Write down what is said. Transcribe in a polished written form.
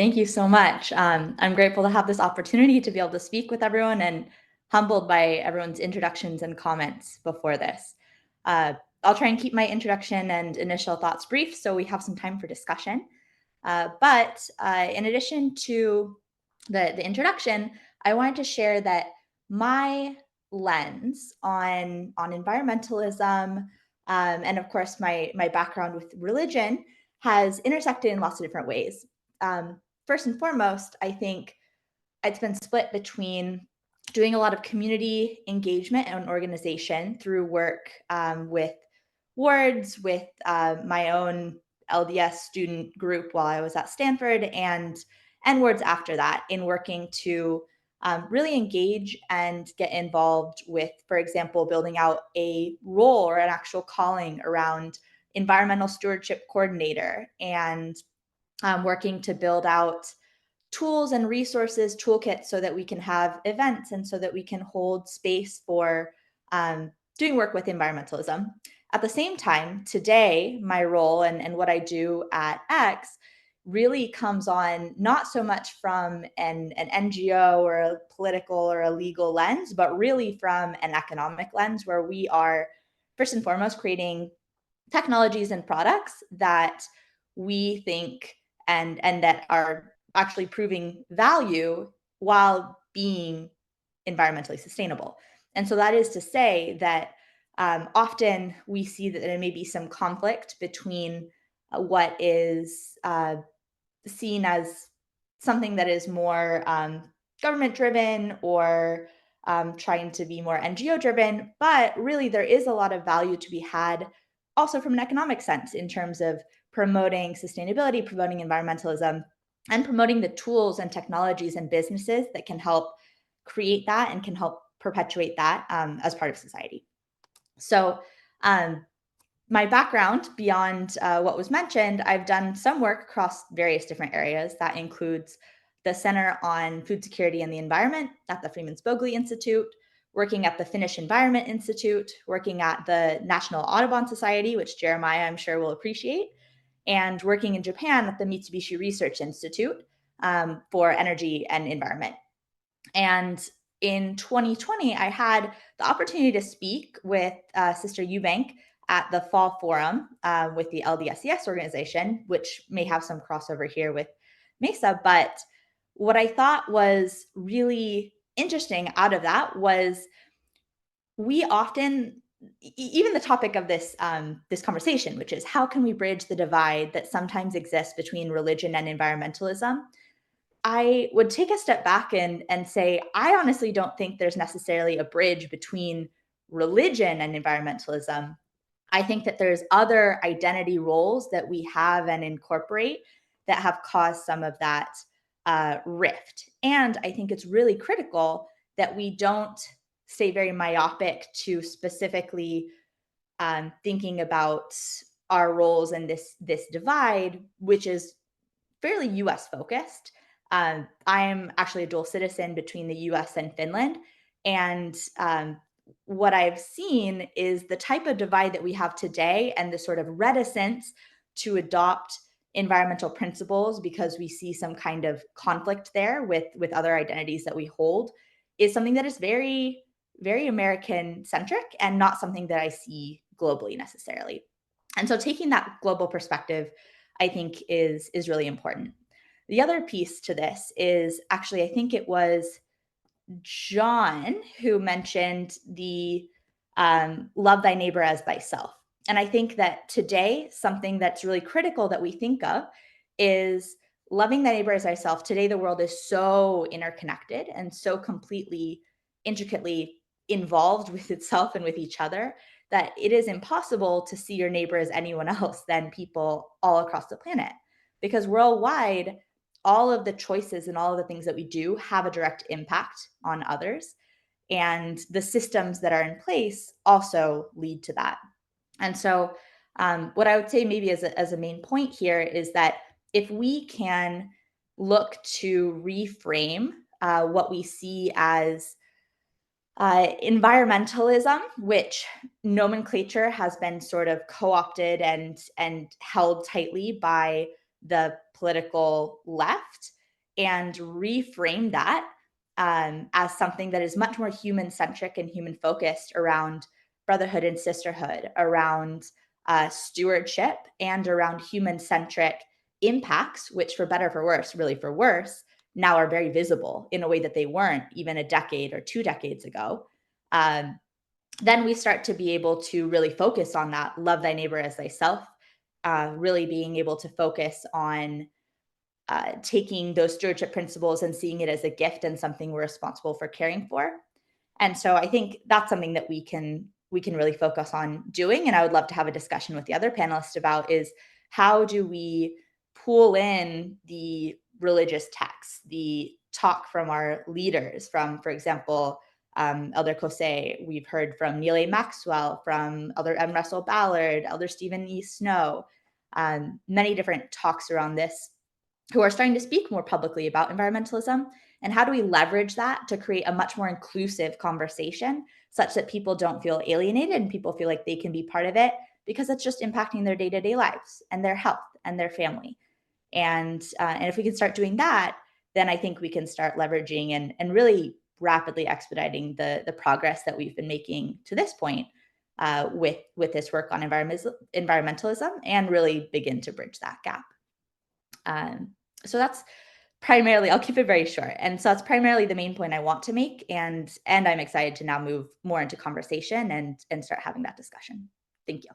Thank you so much. I'm grateful to have this opportunity to be able to speak with everyone and humbled by everyone's introductions and comments before this. Uh, I'll try and keep my introduction and initial thoughts brief so we have some time for discussion. But in addition to the introduction, I wanted to share that my lens on environmentalism and of course my background with religion has intersected in lots of different ways. First and foremost, I think it's been split between doing a lot of community engagement and organization through work with wards, with my own LDS student group while I was at Stanford, and wards after that in working to really engage and get involved with, for example, building out a role or an actual calling around environmental stewardship coordinator and working to build out tools and resources toolkits so that we can have events and so that we can hold space for doing work with environmentalism. At the same time, today, my role and what I do at X really comes on not so much from an NGO or a political or a legal lens, but really from an economic lens where we are, first and foremost, creating technologies and products that we think and that are actually proving value while being environmentally sustainable. And so that is to say that often we see that there may be some conflict between what is seen as something that is more government driven or trying to be more NGO driven, but really there is a lot of value to be had also from an economic sense in terms of promoting sustainability, promoting environmentalism, and promoting the tools and technologies and businesses that can help create that and can help perpetuate that as part of society. So, my background beyond what was mentioned, I've done some work across various different areas. That includes the Center on Food Security and the Environment at the Freeman Spogli Institute, working at the Finnish Environment Institute, working at the National Audubon Society, which Jeremiah, I'm sure, will appreciate, and working in Japan at the Mitsubishi Research Institute for energy and environment. And in 2020, I had the opportunity to speak with Sister Eubank at the Fall Forum with the LDSES organization, which may have some crossover here with MESA. But what I thought was really interesting out of that was we often, even the topic of this this conversation, which is how can we bridge the divide that sometimes exists between religion and environmentalism, I would take a step back and say, I honestly don't think there's necessarily a bridge between religion and environmentalism. I think that there's other identity roles that we have and incorporate that have caused some of that rift. And I think it's really critical that we don't stay very myopic to specifically thinking about our roles in this divide, which is fairly US focused. I'm actually a dual citizen between the US and Finland. And what I've seen is the type of divide that we have today and the sort of reticence to adopt environmental principles because we see some kind of conflict there with other identities that we hold is something that is very, very American centric and not something that I see globally necessarily. And so taking that global perspective, I think is really important. The other piece to this is actually, I think it was John who mentioned the love thy neighbor as thyself. And I think that today, something that's really critical that we think of is loving thy neighbor as thyself. Today, the world is so interconnected and so completely, intricately involved with itself and with each other that it is impossible to see your neighbor as anyone else than people all across the planet. Because worldwide, all of the choices and all of the things that we do have a direct impact on others. And the systems that are in place also lead to that. And so, what I would say maybe as a main point here is that if we can look to reframe what we see as environmentalism, which nomenclature has been sort of co-opted and held tightly by the political left and reframe that as something that is much more human centric and human focused around brotherhood and sisterhood, around stewardship, and around human centric impacts, which for better or for worse, really for worse, now are very visible in a way that they weren't even a decade or 2 decades ago. Um, then we start to be able to really focus on that love thy neighbor as thyself, really being able to focus on taking those stewardship principles and seeing it as a gift and something we're responsible for caring for. And so I think that's something that we can really focus on doing. And I would love to have a discussion with the other panelists about is how do we pull in the religious texts, the talk from our leaders, from, for example, Elder Kosei. We've heard from Neil A. Maxwell, from Elder M. Russell Ballard, Elder Stephen E. Snow, many different talks around this who are starting to speak more publicly about environmentalism. And how do we leverage that to create a much more inclusive conversation such that people don't feel alienated and people feel like they can be part of it because it's just impacting their day-to-day lives and their health and their family. And if we can start doing that, then I think we can start leveraging and really rapidly expediting the progress that we've been making to this point with this work on environmentalism and really begin to bridge that gap. So that's primarily, I'll keep it very short. And so that's primarily the main point I want to make. And I'm excited to now move more into conversation and start having that discussion. Thank you.